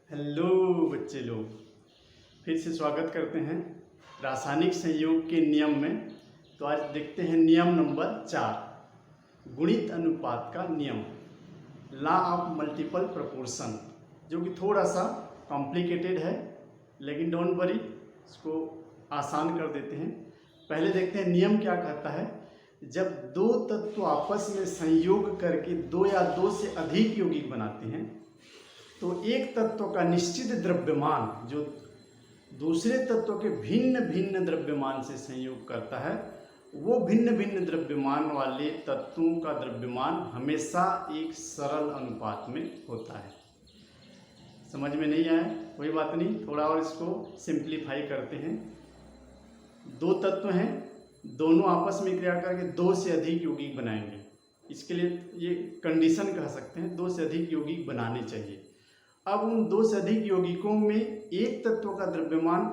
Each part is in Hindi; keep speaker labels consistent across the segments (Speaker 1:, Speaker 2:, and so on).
Speaker 1: हेलो बच्चे लोग, फिर से स्वागत करते हैं रासायनिक संयोग के नियम में। तो आज देखते हैं नियम नंबर 4, गुणित अनुपात का नियम, लॉ ऑफ मल्टीपल प्रोपोर्शन, जो कि थोड़ा सा कॉम्प्लिकेटेड है, लेकिन डोंट वरी, इसको आसान कर देते हैं। पहले देखते हैं नियम क्या कहता है। जब दो तत्व आपस में संयोग करके दो या दो से अधिक यौगिक बनाते हैं तो एक तत्व का निश्चित द्रव्यमान जो दूसरे तत्व के भिन्न भिन्न द्रव्यमान से संयोग करता है, वो भिन्न भिन्न द्रव्यमान वाले तत्वों का द्रव्यमान हमेशा एक सरल अनुपात में होता है। समझ में नहीं आया? कोई बात नहीं, थोड़ा और इसको सिंप्लीफाई करते हैं। दो तत्व हैं, दोनों आपस में क्रिया करके दो से अधिक यौगिक बनाएंगे। इसके लिए ये कंडीशन कह सकते हैं, दो से अधिक यौगिक बनाने चाहिए। अब उन दो से अधिक यौगिकों में एक तत्व का द्रव्यमान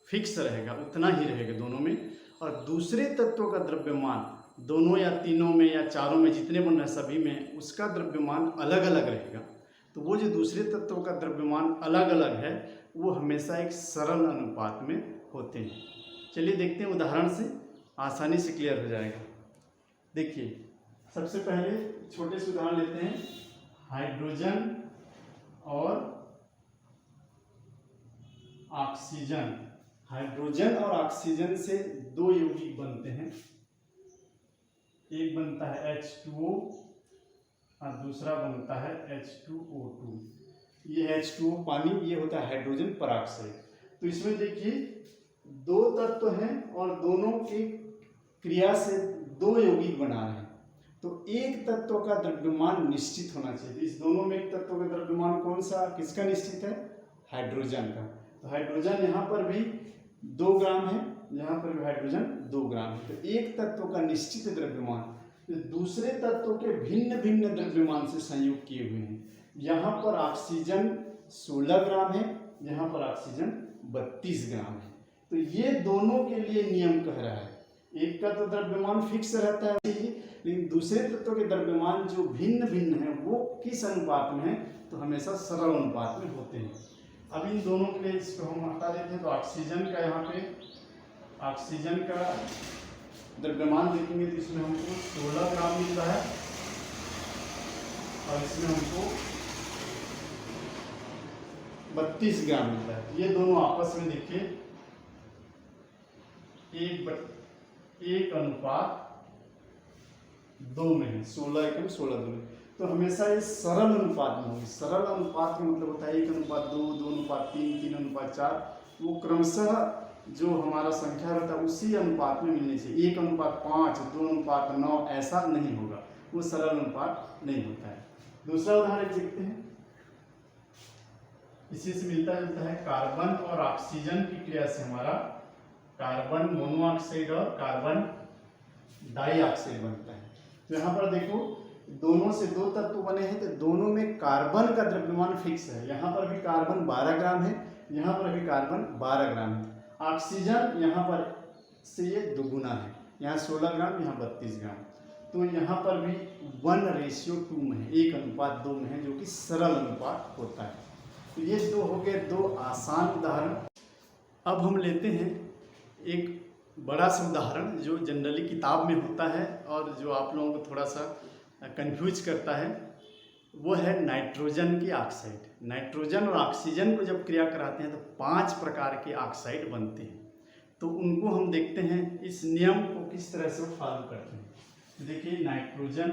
Speaker 1: फिक्स रहेगा, उतना ही रहेगा दोनों में, और दूसरे तत्व का द्रव्यमान दोनों या तीनों में या चारों में, जितने बन रहे सभी में, उसका द्रव्यमान अलग अलग रहेगा। तो वो जो दूसरे तत्व का द्रव्यमान अलग अलग है वो हमेशा एक सरल अनुपात में होते हैं। चलिए देखते हैं, उदाहरण से आसानी से क्लियर हो जाएगा। देखिए, सबसे पहले छोटे से उदाहरण लेते हैं। हाइड्रोजन और ऑक्सीजन। हाइड्रोजन और ऑक्सीजन से दो यौगिक बनते हैं। एक बनता है H2O और दूसरा बनता है H2O2। ये H2O पानी, ये होता है हाइड्रोजन पेरोक्साइड। तो इसमें देखिए दो तत्व हैं और दोनों की क्रिया से दो यौगिक बना रहे हैं। तो एक तत्व का द्रव्यमान निश्चित होना चाहिए। इस दोनों में एक तत्व का द्रव्यमान कौन सा, किसका निश्चित है? हाइड्रोजन का। तो हाइड्रोजन यहाँ पर भी 2 ग्राम है, यहाँ पर भी हाइड्रोजन 2 ग्राम है। तो एक तत्व का निश्चित द्रव्यमान तो दूसरे तत्व के भिन्न भिन्न द्रव्यमान से संयोग किए हुए हैं। यहाँ पर ऑक्सीजन 16 ग्राम है, यहाँ पर ऑक्सीजन 32 ग्राम है। तो ये दोनों के लिए नियम कह रहा है, एक का तो द्रव्यमान फिक्स रहता है, लेकिन दूसरे तत्व के द्रव्यमान जो भिन्न भिन्न है वो किस अनुपात में है, तो हमेशा सरल अनुपात में होते हैं। अब इन दोनों के लिए इसको हम हटा देते हैं। तो ऑक्सीजन का, यहाँ पे ऑक्सीजन का द्रव्यमान देखेंगे तो इसमें हमको 16 ग्राम मिल रहा है और इसमें हमको 32 ग्राम मिलता है। ये दोनों आपस में देखिए एक अनुपात 2 में है, 16 एकम 16 2 में। तो हमेशा ये सरल अनुपात में होगी। सरल अनुपात का मतलब होता है 1 अनुपात 2, 2 अनुपात 3, 3 अनुपात 4। वो क्रमशः जो हमारा संख्या रहता है उसी अनुपात में मिलनी चाहिए। 1 अनुपात 5, 2 अनुपात 9 ऐसा नहीं होगा, वो सरल अनुपात नहीं होता है। दूसरा उदाहरण देखते हैं, इसी से मिलता जुलता है। कार्बन और ऑक्सीजन की क्रिया से हमारा कार्बन मोनोऑक्साइड और कार्बन डाइऑक्साइड बनता है। तो यहाँ पर देखो, दोनों से दो तत्व बने हैं, तो दोनों में कार्बन का द्रव्यमान फिक्स है। यहाँ पर भी कार्बन 12 ग्राम है, यहाँ पर भी कार्बन 12 ग्राम है। ऑक्सीजन यहाँ पर से ये दुगुना है, यहाँ 16 ग्राम, यहाँ 32 ग्राम। तो यहाँ पर भी 1:2 में है, 1 अनुपात 2 में है, जो कि सरल अनुपात होता है। तो ये दो हो गए दो आसान उदाहरण। अब हम लेते हैं एक बड़ा सा उदाहरण जो जनरली किताब में होता है और जो आप लोगों को थोड़ा सा कंफ्यूज करता है। वो है नाइट्रोजन की ऑक्साइड। नाइट्रोजन और ऑक्सीजन को जब क्रिया कराते हैं तो 5 प्रकार के ऑक्साइड बनते हैं। तो उनको हम देखते हैं, इस नियम को किस तरह से फॉलो करते हैं। तो देखिए, नाइट्रोजन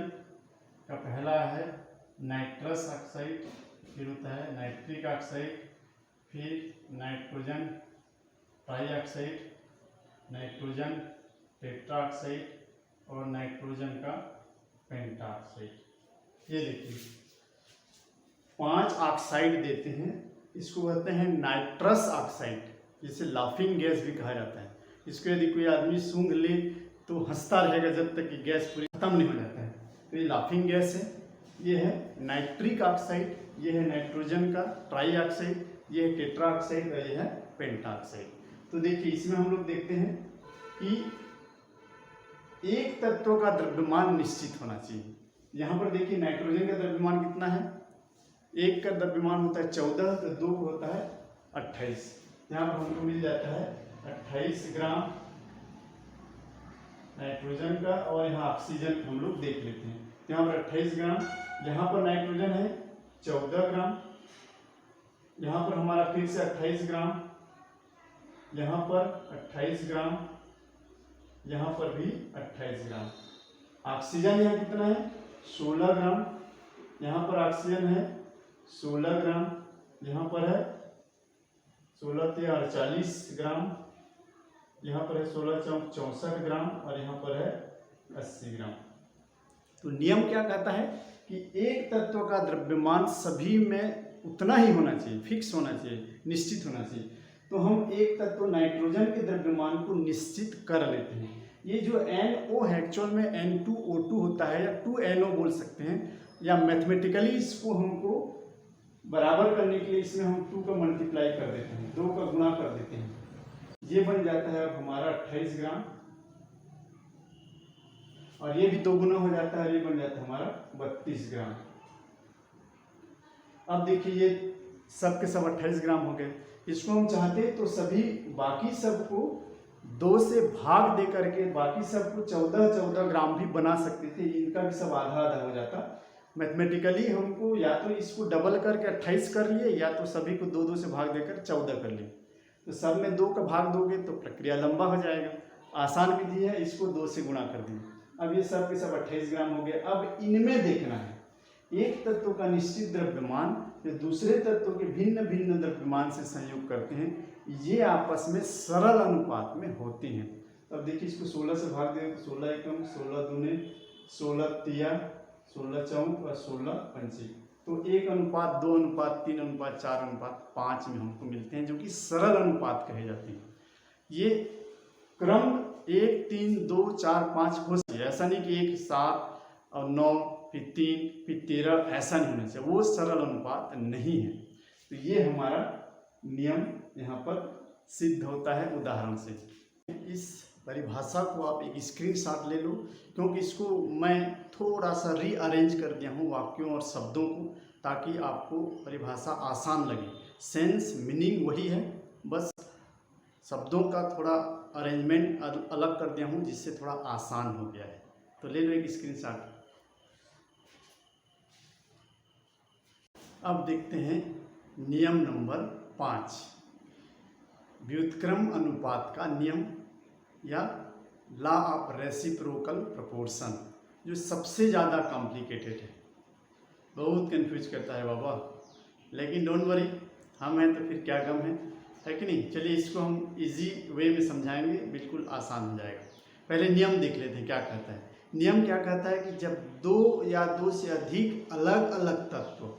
Speaker 1: का पहला है नाइट्रस ऑक्साइड, फिर होता है नाइट्रिक ऑक्साइड, फिर नाइट्रोजन ट्राईऑक्साइड, नाइट्रोजन टेट्राऑक्साइड और नाइट्रोजन का पेंटाऑक्साइड। ये देखिए 5 ऑक्साइड देते हैं। इसको कहते हैं नाइट्रस ऑक्साइड, जिसे लाफिंग गैस भी कहा जाता है। इसको यदि कोई आदमी सूंघ ले तो हंसता रहेगा जब तक कि गैस पूरी खत्म नहीं हो जाता है। तो ये लाफिंग गैस है। ये है नाइट्रिक ऑक्साइड, ये है नाइट्रोजन का ट्राईऑक्साइड, ये है टेट्राऑक्साइड और ये है पेंटाऑक्साइड। तो देखिए, इसमें हम लोग देखते हैं कि एक तत्व का द्रव्यमान निश्चित होना चाहिए। यहाँ पर देखिए नाइट्रोजन का द्रव्यमान कितना है, एक का द्रव्यमान होता है 14, तो 2 होता है 28। यहाँ पर हमको मिल जाता है 28 ग्राम नाइट्रोजन का, और यहाँ ऑक्सीजन हम लोग देख लेते हैं। तो यहाँ पर 28 ग्राम, यहाँ पर नाइट्रोजन है 14 ग्राम, यहाँ पर हमारा फिर से 28 ग्राम, यहाँ पर 28 ग्राम, यहाँ पर भी 28 ग्राम। ऑक्सीजन यहाँ कितना है 16 ग्राम, यहाँ पर ऑक्सीजन है 16 ग्राम, यहाँ पर है 16 × 40 ग्राम, यहाँ पर है 16 × 64 ग्राम, और यहाँ पर है 80 ग्राम। तो नियम क्या कहता है कि एक तत्व का द्रव्यमान सभी में उतना ही होना चाहिए, फिक्स होना चाहिए, निश्चित होना चाहिए। तो हम एक तत्व नाइट्रोजन के द्रव्यमान को निश्चित कर लेते हैं। ये जो NO है एक्चुअल में N2O2 होता है, या 2NO बोल सकते हैं, या मैथमेटिकली इसको हमको बराबर करने के लिए इसमें हम 2 का मल्टीप्लाई कर देते हैं, 2 का गुणा कर देते हैं। ये बन जाता है अब हमारा 28 ग्राम, और ये भी 2 गुना हो जाता है, ये बन जाता है हमारा 32 ग्राम। अब देखिए ये सब के सब 28 ग्राम हो गए। इसको हम चाहते तो सभी बाकी सबको 2 से भाग दे करके बाकी सबको 14 ग्राम भी बना सकते थे, इनका भी सब आधा आधा हो जाता। मैथमेटिकली हमको या तो इसको डबल करके 28 कर लिए, या तो सभी को 2 से भाग देकर 14 कर लिए। तो सब में 2 का भाग दोगे तो प्रक्रिया लंबा हो जाएगा। आसान विधि है, इसको 2 से गुणा कर दिए। अब ये सब के सब 28 ग्राम हो गए। अब इनमें देखना है एक तत्व का निश्चित द्रव्यमान जो दूसरे तत्व के भिन्न भिन्न द्रव्यमान से संयोग करते हैं, ये आपस में सरल अनुपात में होते हैं। अब देखिए इसको 16 से भाग दें तो 16 एकम, 16 दूने, 16 तिया, 16 चौक और 16 पंचे। तो 1:2:3:4:5 में हमको मिलते हैं, जो कि सरल अनुपात कहे जाते हैं। ये क्रम 1 3 2 4 5 हो सकती है, ऐसा नहीं कि 1 7 और 9 फिर 3 फिर 13, ऐसा नहीं होना चाहिए, वो सरल अनुपात नहीं है। तो ये हमारा नियम यहाँ पर सिद्ध होता है उदाहरण से। इस परिभाषा को आप एक स्क्रीनशॉट ले लो, क्योंकि इसको मैं थोड़ा सा रीअरेंज कर दिया हूँ वाक्यों और शब्दों को, ताकि आपको परिभाषा आसान लगे। सेंस मीनिंग वही है, बस शब्दों का थोड़ा अरेंजमेंट अलग कर दिया हूँ, जिससे थोड़ा आसान हो गया है। तो ले लो एक स्क्रीनशॉट। अब देखते हैं नियम नंबर 5, व्युत्क्रम अनुपात का नियम या लॉ ऑफ रेसिप्रोकल प्रोपोर्शन, जो सबसे ज़्यादा कॉम्प्लिकेटेड है, बहुत कंफ्यूज करता है बाबा। लेकिन डोंट वरी, हम हैं तो फिर क्या गम है कि नहीं। चलिए इसको हम इजी वे में समझाएंगे, बिल्कुल आसान हो जाएगा। पहले नियम देख लेते हैं क्या कहता है। नियम क्या कहता है कि जब 2 या 2 से अधिक अलग अलग तत्व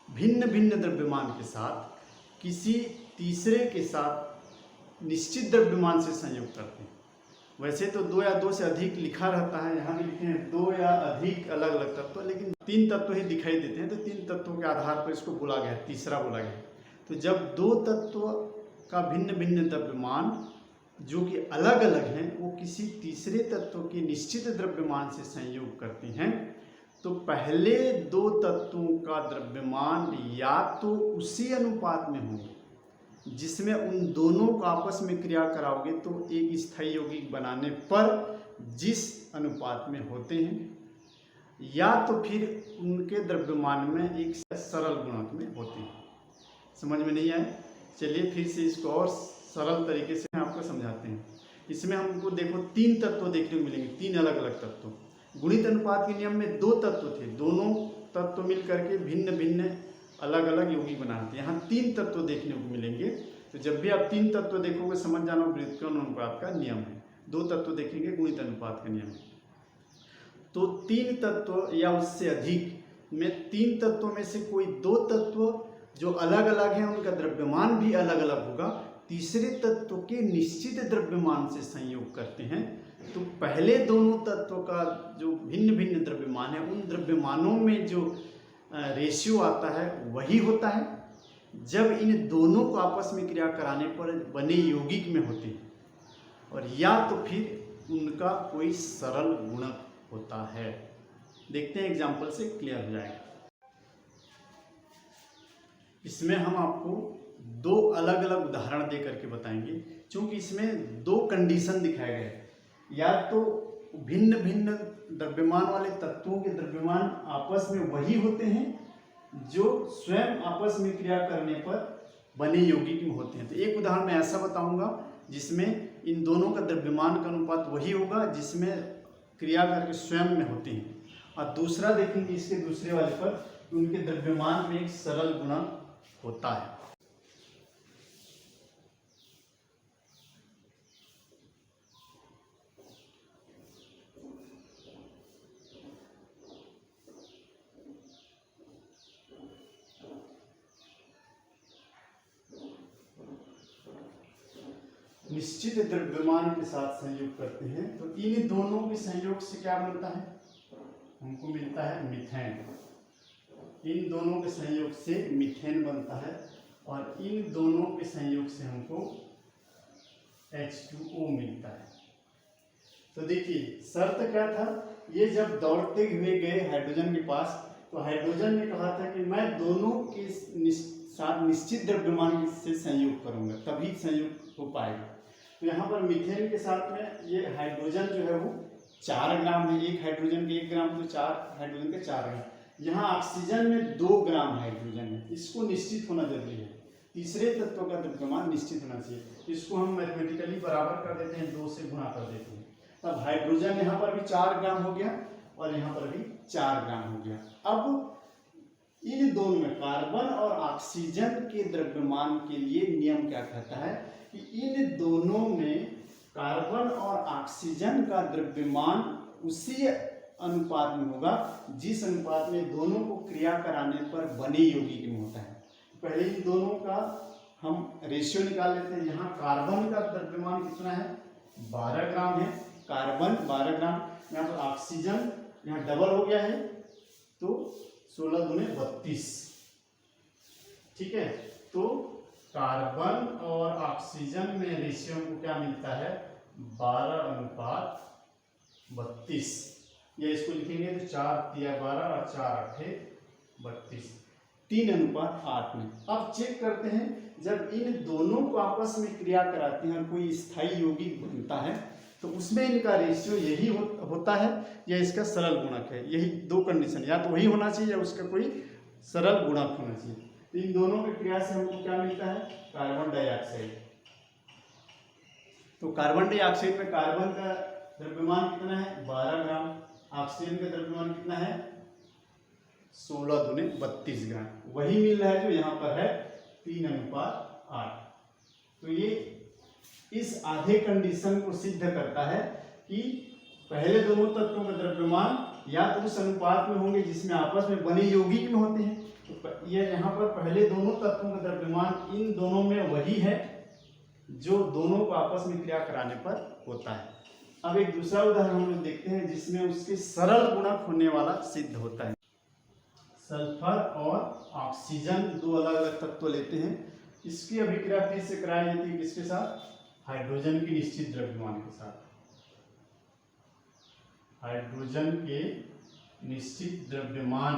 Speaker 1: भिन्न भिन्न द्रव्यमान के साथ किसी तीसरे के साथ निश्चित द्रव्यमान से संयोग करते हैं। वैसे तो 2 या 2 से अधिक लिखा रहता है, यहाँ भी लिखे हैं 2 या अधिक अलग अलग तत्व, लेकिन 3 तत्व ही दिखाई देते हैं, तो 3 तत्वों के आधार पर इसको बोला गया, तीसरा बोला गया। तो जब 2 तत्व का भिन्न भिन्न द्रव्यमान जो कि अलग अलग हैं, वो किसी तीसरे तत्व के निश्चित द्रव्यमान से संयोग करते हैं, तो पहले 2 तत्वों का द्रव्यमान या तो उसी अनुपात में होंगे जिसमें उन दोनों को आपस में क्रिया कराओगे तो एक स्थायी यौगिक बनाने पर जिस अनुपात में होते हैं, या तो फिर उनके द्रव्यमान में एक सरल गुणक में होते हैं। समझ में नहीं आए? चलिए फिर से इसको और सरल तरीके से आपको समझाते हैं। इसमें हमको देखो 3 तत्व देखने को मिलेंगे, 3 अलग अलग तत्व। गुणित अनुपात के नियम में 2 तत्व थे, दोनों तत्व मिल करके भिन्न भिन्न अलग अलग यौगिक बनाते हैं। यहाँ 3 तत्व देखने को मिलेंगे। तो जब भी आप 3 तत्व देखोगे समझ जाना व्युत्क्रम अनुपात का नियम है। 2 तत्व देखेंगे गुणित अनुपात का नियम है। तो 3 तत्व या उससे अधिक में 3 तत्वों में से कोई 2 तत्व जो अलग अलग हैं, उनका द्रव्यमान भी अलग अलग होगा, तीसरे तत्व के निश्चित द्रव्यमान से संयोग करते हैं। तो पहले दोनों तत्वों का जो भिन्न भिन्न द्रव्यमान है, उन द्रव्यमानों में जो रेशियो आता है वही होता है जब इन दोनों को आपस में क्रिया कराने पर बने यौगिक में होते हैं, और या तो फिर उनका कोई सरल गुणक होता है। देखते हैं एग्जाम्पल से क्लियर हो जाएगा। इसमें हम आपको दो अलग अलग उदाहरण दे करके बताएंगे, क्योंकि इसमें दो कंडीशन दिखाए गए हैं। या तो भिन्न भिन्न द्रव्यमान वाले तत्वों के द्रव्यमान आपस में वही होते हैं जो स्वयं आपस में क्रिया करने पर बने यौगिक में होते हैं। तो एक उदाहरण मैं ऐसा बताऊंगा जिसमें इन दोनों का द्रव्यमान का अनुपात वही होगा जिसमें क्रिया करके स्वयं में होते हैं, और दूसरा देखेंगे इसके दूसरे वाले पर उनके द्रव्यमान में एक सरल गुणक होता है। निश्चित द्रव्यमान के साथ संयोग करते हैं तो इन दोनों के संयोग से क्या बनता है, हमको मिलता है मीथेन। इन दोनों के संयोग से मीथेन बनता है, और इन दोनों के संयोग से हमको H2O मिलता है। तो देखिए शर्त क्या था, ये जब दौड़ते हुए गए हाइड्रोजन के पास, तो हाइड्रोजन ने कहा था कि मैं दोनों के साथ निश्चित द्रव्यमान से संयोग करूंगा तभी संयोग हो पाएगा। तो यहाँ पर मीथेन के साथ में ये हाइड्रोजन जो है वो 4 ग्राम है, एक हाइड्रोजन के 1 ग्राम, तो 4 हाइड्रोजन के 4 ग्राम। यहाँ ऑक्सीजन में 2 ग्राम हाइड्रोजन है, इसको निश्चित होना जरूरी है। तीसरे तत्व का द्रव्यमान निश्चित होना चाहिए, इसको हम मैथमेटिकली बराबर कर देते हैं, 2 से गुणा कर देते हैं। तब हाइड्रोजन यहाँ पर भी 4 ग्राम हो गया और यहाँ पर भी 4 ग्राम हो गया। अब इन दोनों में कार्बन और ऑक्सीजन के द्रव्यमान के लिए नियम क्या कहता है कि इन दोनों में कार्बन और ऑक्सीजन का द्रव्यमान उसी अनुपात में होगा जिस अनुपात में दोनों को क्रिया कराने पर बने यौगिक में होता है। पहले इन दोनों का हम रेशियो निकाल लेते हैं। यहाँ कार्बन का द्रव्यमान कितना है, 12 ग्राम है, कार्बन 12 ग्राम, यहाँ पर ऑक्सीजन यहाँ डबल हो गया है तो 16 दूने 32। ठीक है, तो कार्बन और ऑक्सीजन में रेशियो को क्या मिलता है, 12:32। ये इसको लिखेंगे तो 4 × 12 और 4 × 8 32, 3:8 में। अब चेक करते हैं, जब इन दोनों को आपस में क्रिया कराते हैं और कोई स्थायी यौगिक बनता है तो उसमें इनका रेशियो यही होता है या इसका सरल गुणक है। यही दो कंडीशन, या तो वही होना चाहिए या उसका कोई सरल गुणक होना चाहिए। तो इन दोनों की क्रिया से हमको क्या मिलता है, कार्बन डाइऑक्साइड। तो कार्बन डाइऑक्साइड में कार्बन का द्रव्यमान कितना है, 12 ग्राम, ऑक्सीजन का द्रव्यमान कितना है, 16 दूने 32 ग्राम। वही मिल रहा है जो यहाँ पर है, 3:8। तो ये इस आधे कंडीशन को सिद्ध करता है कि पहले दोनों तत्वों का द्रव्यमान या तो उस अनुपात में होंगे जिसमें आपस में बने यौगिक में होते हैं। तो ये यहाँ पर पहले दोनों तत्वों का द्रव्यमान इन दोनों में वही है जो दोनों को आपस में क्रिया कराने पर होता है। अब एक दूसरा उदाहरण हम लोग देखते हैं जिसमें उसके सरल गुणक होने वाला सिद्ध होता है। सल्फर और ऑक्सीजन दो अलग अलग तत्व लेते हैं, इसकी अभिक्रिया फिर से कराई जाती है किसके साथ, हाइड्रोजन के निश्चित द्रव्यमान के साथ। हाइड्रोजन के निश्चित द्रव्यमान,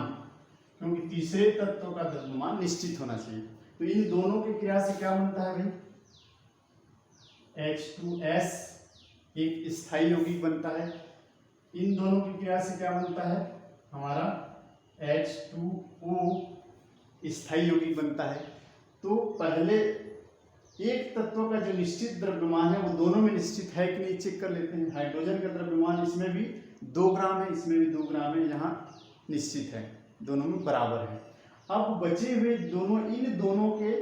Speaker 1: क्योंकि तीसरे तत्व का द्रव्यमान निश्चित होना चाहिए। तो इन दोनों की क्रिया से क्या बनता है भाई, H2S एक स्थायी यौगिक बनता है। इन दोनों की क्रिया से क्या बनता है, हमारा H2O स्थायी यौगिक बनता है। तो पहले एक तत्व का जो निश्चित द्रव्यमान है वो दोनों में निश्चित है कि नहीं चेक कर लेते हैं। हाइड्रोजन का द्रव्यमान इसमें भी 2 ग्राम है, इसमें भी 2 ग्राम है, यहाँ निश्चित है, दोनों में बराबर है। अब बचे हुए दोनों, इन दोनों के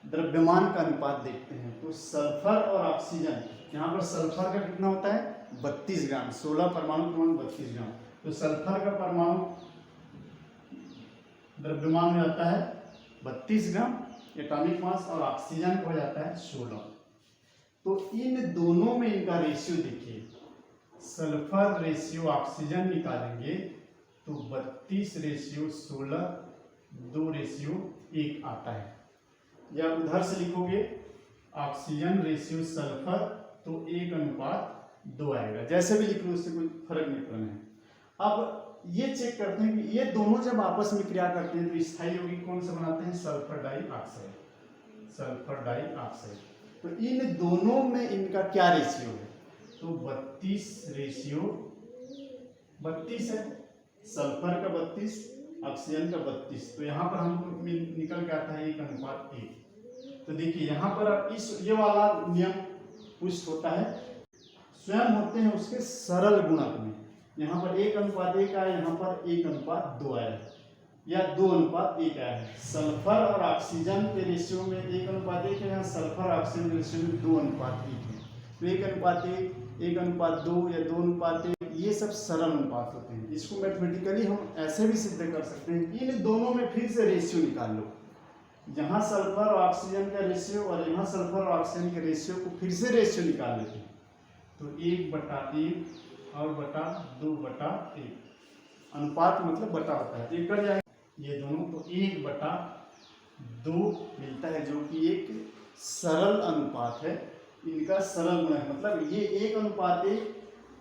Speaker 1: द्रव्यमान का अनुपात देखते हैं। तो सल्फर और ऑक्सीजन, यहाँ पर सल्फर का कितना होता है, 32 ग्राम, 16 परमाणु क्रमांक 32 ग्राम। तो सल्फर का परमाणु द्रव्यमान में आता है 32 ग्राम एटॉमिक मास, और ऑक्सीजन का हो जाता है 16। तो इन दोनों में इनका रेशियो देखिए, सल्फर रेशियो ऑक्सीजन निकालेंगे तो 32:16, 2:1 आता है। या उधर से लिखोगे ऑक्सीजन रेशियो सल्फर तो 1:2 आएगा। जैसे भी लिख लो उससे कोई फर्क नहीं पड़ना है। अब ये चेक करते हैं कि ये दोनों जब आपस में क्रिया करते हैं तो स्थायी यौगिक कौन सा बनाते हैं? Sulphur dioxide. Sulphur dioxide. तो इन दोनों में इनका क्या रेशियो है? तो 32 है। सल्फर का 32, ऑक्सीजन का 32। तो यहाँ पर हमको निकल के आता है 1:1। तो देखिए यहाँ पर अब ये वाला नियम पुष्ट होता है, स्वयं होते हैं उसके सरल गुणक में। यहाँ पर 1:1 आया, यहाँ पर 1:2 आया, या 2:1 आया है। सल्फर और ऑक्सीजन के रेशियो में 1:1 है, यहाँ सल्फर ऑक्सीजन के रेशियो में 2:1 है। तो 1:1, 1:2 या 2:1, ये सब सरल अनुपात होते हैं। इसको मैथमेटिकली हम ऐसे भी सिद्ध कर सकते हैं कि इन दोनों में फिर से रेशियो निकाल लो। यहाँ सल्फर और ऑक्सीजन का रेशियो और यहाँ सल्फर और ऑक्सीजन के रेशियो को फिर से रेशियो निकाल लेते हैं। तो 1/1 और 2/1 अनुपात मतलब बटा होता है, एक कर जाएगा ये दोनों, तो 1/2 मिलता है, जो कि एक सरल अनुपात है। इनका सरल गुणक मतलब ये 1:1,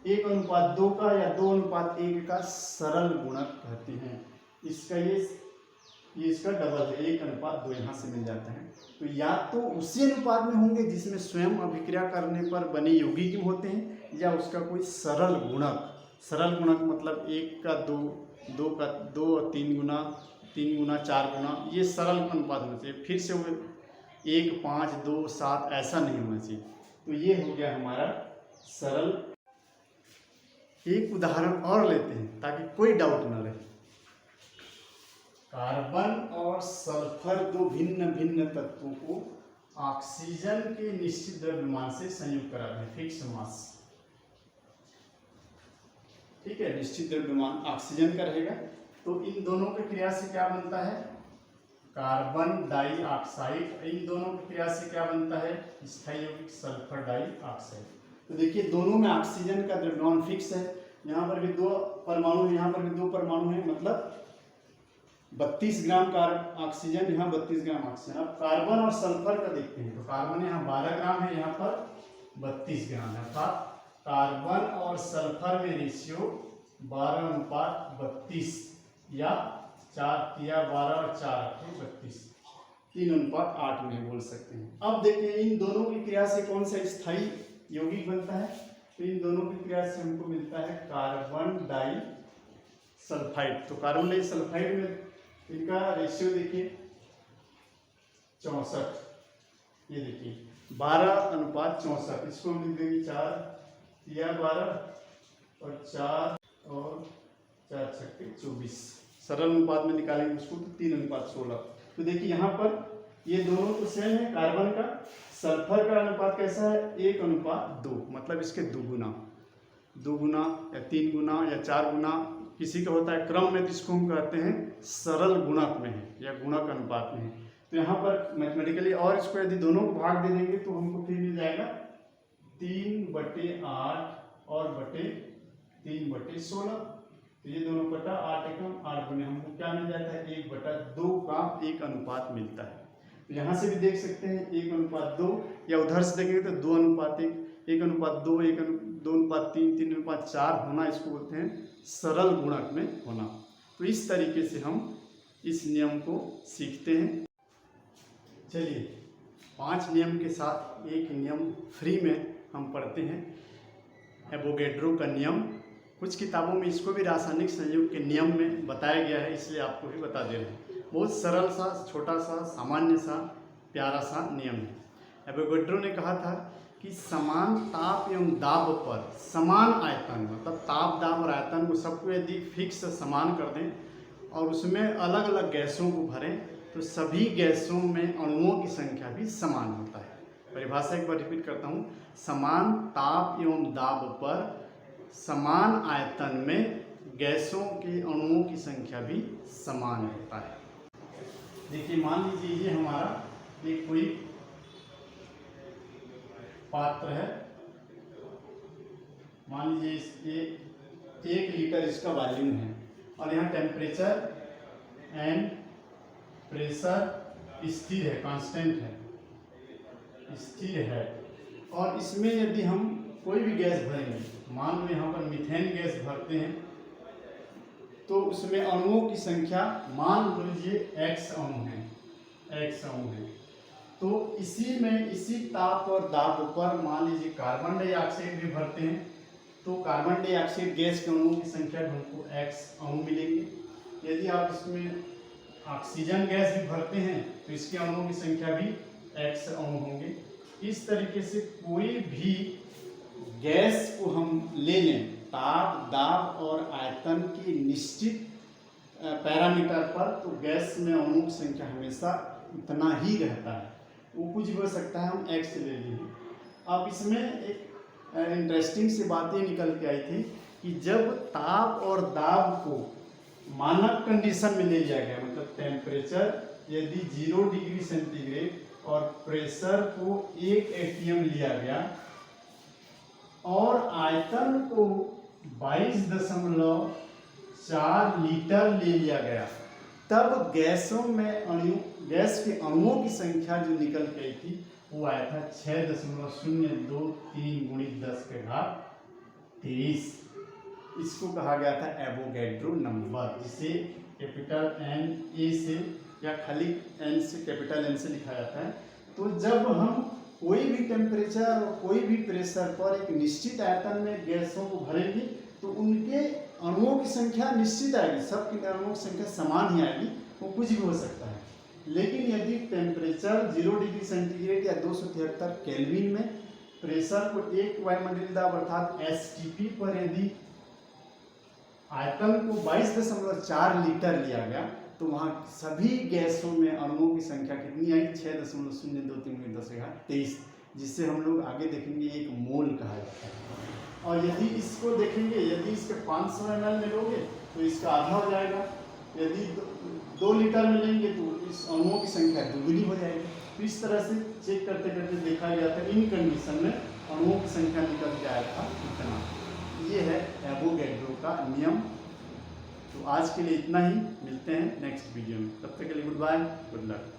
Speaker 1: 1:2 का या 2:1 का सरल गुणक कहते हैं। इसका ये इसका डबल है, 1:2 यहाँ से मिल जाता है। तो या तो उसी अनुपात में होंगे जिसमें स्वयं अभिक्रिया करने पर बने यौगिक होते हैं, या उसका कोई सरल गुणक। सरल गुणक मतलब 1 का 2, 2 का 2 और 3 गुना, 3 गुना, 4 गुना, ये सरल अनुपात होना चाहिए। फिर से वो 1, 5, 2, 7 ऐसा नहीं होना चाहिए। तो ये हो गया हमारा सरल। एक उदाहरण और लेते हैं ताकि कोई डाउट न रहे। कार्बन और सल्फर दो भिन्न भिन्न तत्वों को ऑक्सीजन के निश्चित द्रव्यमान से संयुक्त कराते हैं, फिक्स मास। ठीक है, निश्चित द्रव्यमान ऑक्सीजन का रहेगा। तो इन दोनों की क्रिया से क्या बनता है? Carbon dioxide. इन दोनों की क्रिया से क्या बनता है? स्थायी यौगिक सल्फर डाइऑक्साइड। तो देखिए दोनों में ऑक्सीजन का द्रव्यमान फिक्स है। यहाँ पर भी 2 परमाणु, यहाँ पर भी 2 परमाणु है, मतलब 32 ग्राम ऑक्सीजन, यहाँ 32 ग्राम ऑक्सीजन। अब कार्बन और सल्फर का देखते हैं। तो कार्बन यहाँ 12 ग्राम है, यहाँ पर 32 ग्राम है। अर्थात कार्बन और सल्फर में रेशियो 12:32 या 4 या 12 और 4 32, 3:8 में बोल सकते हैं। अब देखिए इन दोनों की क्रिया से कौन सा स्थायी यौगिक बनता है? तो इन दोनों की क्रिया से हमको मिलता है कार्बन डाई सल्फाइड। तो कार्बन डाई सल्फाइड में इनका रेशियो देखिए 64। ये देखिए 12:64। इसको हम लिख देंगे 4 या 12 और 4 और 4 छक्के 24। सरल अनुपात में निकालेंगे उसको तो 3:16। तो देखिए यहाँ पर ये दोनों तो सेम है। कार्बन का सल्फर का अनुपात कैसा है? 1:2, मतलब इसके 2 गुना या 3 गुना या 4 गुना किसी का होता है क्रम में, तो इसको हम कहते हैं सरल गुणक में है या गुणक अनुपात में है। तो यहाँ पर मैथमेटिकली और इसको यदि दोनों को भाग दे देंगे तो हमको फिर मिल जाएगा 3/8 और 3/16। तो ये दोनों बटा 8 एकम 8 गुने हमको क्या मिल जाता है? 1/2 का 1 अनुपात मिलता है। तो यहाँ से भी देख सकते हैं 1:2, या उधर से देखेंगे तो 2:1, 1:2, 2:3, 3:4 होना, इसको बोलते हैं सरल गुणक में होना। तो इस तरीके से हम इस नियम को सीखते हैं। चलिए 5 नियम के साथ एक नियम फ्री में हम पढ़ते हैं, एवोगैड्रो का नियम। कुछ किताबों में इसको भी रासायनिक संयोग के नियम में बताया गया है, इसलिए आपको भी बता दे रहे हैं। बहुत सरल सा, छोटा सा, सामान्य सा, प्यारा सा नियम है। एवोगैड्रो ने कहा था कि समान ताप एवं दाब पर समान आयतन, मतलब ताप, दाब और आयतन को सबको यदि फिक्स समान कर दें और उसमें अलग अलग गैसों को भरें तो सभी गैसों में अणुओं की संख्या भी समान होता है। परिभाषा एक बार रिपीट करता हूँ। समान ताप एवं दाब पर समान आयतन में गैसों के अणुओं की संख्या भी समान होता है। देखिए मान लीजिए ये हमारा एक कोई पात्र है, मान लीजिए ये 1 लीटर इसका वॉल्यूम है और यहाँ टेम्परेचर एंड प्रेशर स्थिर है, कांस्टेंट है, स्थिर है। और इसमें यदि हम कोई भी गैस भरेंगे, मान लो यहाँ पर मीथेन गैस भरते हैं तो उसमें अणुओं की संख्या मान लीजिए x अणु है। तो इसी में इसी ताप और दाब पर मान लीजिए कार्बन डाइऑक्साइड भी भरते हैं, तो कार्बन डाइऑक्साइड गैस के अणुओं की संख्या भी हमको x अणु मिलेंगे। यदि आप इसमें ऑक्सीजन गैस भी भरते हैं तो इसके अणुओं की संख्या भी x अणु होंगे। इस तरीके से कोई भी गैस को हम ले लें, ताप, दाब और आयतन की निश्चित पैरामीटर पर, तो गैस में अणुओं की संख्या हमेशा इतना ही रहता है, वो कुछ भी हो सकता है, हम x ले लेंगे। अब इसमें एक इंटरेस्टिंग सी बातें निकल के आई थी कि जब ताप और दाब को मानक कंडीशन में ले लिया गया, मतलब टेम्परेचर यदि 0 डिग्री सेंटीग्रेड और प्रेशर को 1 atm लिया गया और आयतन को 22.4 लीटर ले लिया गया, तब गैसों में गैस के अणुओं की संख्या जो निकल के आई थी वो आया था 6.023 × 10⁻23। इसको कहा गया था एवोगैड्रो नंबर, जिसे कैपिटल N A से या खाली N से, कैपिटल N से लिखा जाता है। तो जब हम कोई भी टेम्परेचर और कोई भी प्रेशर पर एक निश्चित आयतन में गैसों को भरेंगे तो उनके अणुओं की संख्या निश्चित आएगी, सबके अणुओं की संख्या समान ही आएगी, वो कुछ भी हो सकता है। लेकिन यदि टेम्परेचर 0 डिग्री सेंटीग्रेड या 273 केल्विन में, प्रेशर को 1 वायुमंडलीय दाब अर्थात STP पर यदि आयतन को 22.4 लीटर लिया गया, तो वहाँ सभी गैसों में अणुओं की संख्या कितनी आई? 6.023 × 10⁻23, जिससे हम लोग आगे देखेंगे एक मोल कहा जाता है। और यदि इसको देखेंगे, यदि इसके 500 ml में लोगे तो इसका आधा हो जाएगा, यदि 2 लीटर में लेंगे तो इस अणुओं की संख्या दुगनी हो जाएगी। तो इस तरह से चेक करते करते देखा गया था, इन कंडीशन में अणुओं की संख्या निकल के आया था इतना। ये है एवोगैड्रो का नियम। तो आज के लिए इतना ही, मिलते हैं नेक्स्ट वीडियो में, तब तक के लिए गुड बाय, गुड लक।